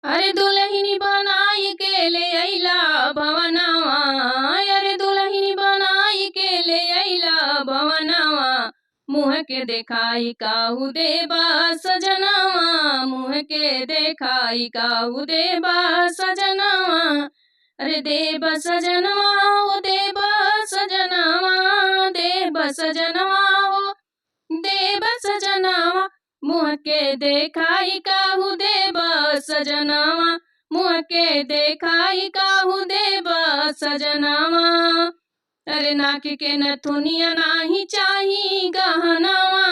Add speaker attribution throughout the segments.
Speaker 1: अरे दुल्हनी बनाई के ले अइला भवनवा, अरे दुल्हनी बनाई के ले अइला भवनवा। मुँह के देखाई काहू देबा सजनवा, मुँह के देखाई काहू देबा सजनवा। अरे देबा सजनवा ओ देबा सजनवा, देबा सजनवा ओ देव सजनावा। मुँह के देखाई काहू देव सजनावा, मुँह के देखाई काहू देव सजनावा। अरे नाक के नथुनिया नाही चाही गहनवा,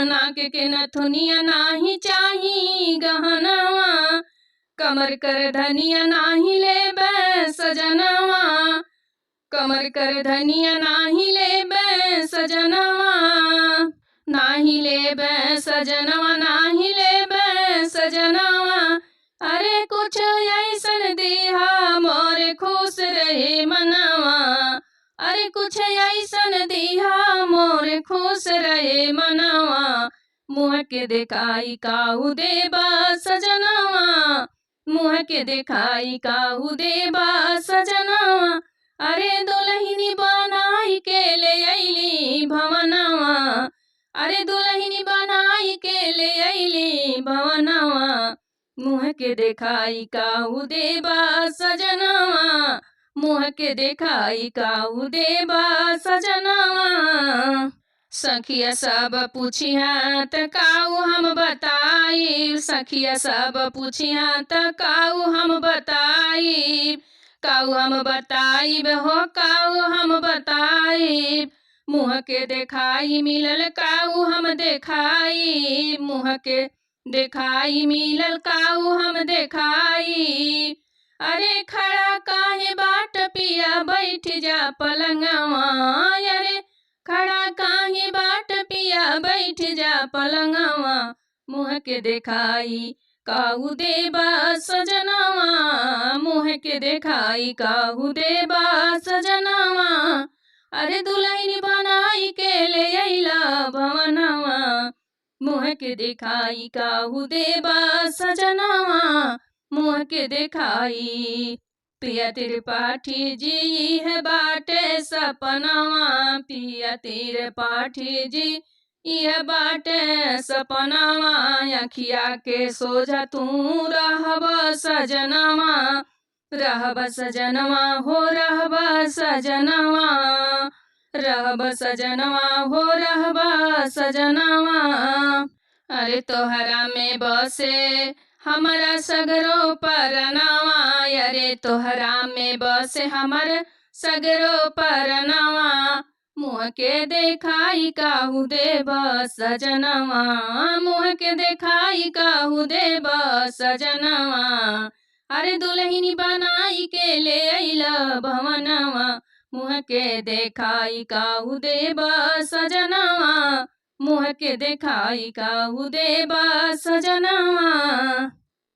Speaker 1: नाक के नथुनिया नाही चाही गहनवा। कमर कर धनिया नाही लेबे सजनवा, कमर कर धनिया नाही लेबे सजनवा। नाही लेबे सजनवा, नाही लेबे सजनवा। अरे कुछ ऐसन दिहा मोर खुश रहे मनवा, अरे कुछ ऐसन दिहा मोर खुश रहे मनवा। मुँह के देखाई काहू देबा सजनवा, मुँह के देखाई काहू देबा सजनवा। अरे दुल्हनी बनाई के ले अइली भवनवा, अरे दुल्हनी बनाई के ले अइली भवनवा। मुँह के देखाई काहू देबा सजनवा, मुँह के देखाई काहू देबा सजनवा। सखिया सब पूछिया त काऊ हम बताई, सखिया सब पूछिया त काऊ हम बताई, काऊ हम बताइब हो काऊ हम बताइब। मुँह के देखाई मिलल काऊ हम देखाई, मुँह के देखाई मिलल काऊ हम देखाई। अरे खड़ा काहे बाट पिया बैठ जा पलंगवा, अरे खड़ा काहे बाट पिया बैठ जा पलंगवा। मुँह के देखाई काहू देबा सजनवा, मुँह के देखाई काहू देबा सजनवा। अरे दुल्हनी बनाई के ले अइला भवनवा, मुँह के देखाई काहू देबा सजनवा, मुँह के देखाई। पिया त्रिपाठी जी है बाटे सपनवा, पिया त्रिपाठी जी यह बाटे सपनवा। अखिया के सोझा तू रहब सजनवा, रहब सजनवा हो रहब सजनवा, रहब सजनवा हो रहब सजनवा। अरे तोहरा में बसे हमारा सगरो परनवा, अरे तोहरा में बसे हमर सगरो परनवा। मुँह के देखाई काहू देब सजनवा, मुँह के देखाई काहू देब सजनवा। अरे दुल्हनी बनाई के ले अइला भवनवा, मुँह के देखाई काहू देब सजनवा, मुँह के देखाई काहू देब सजनवा।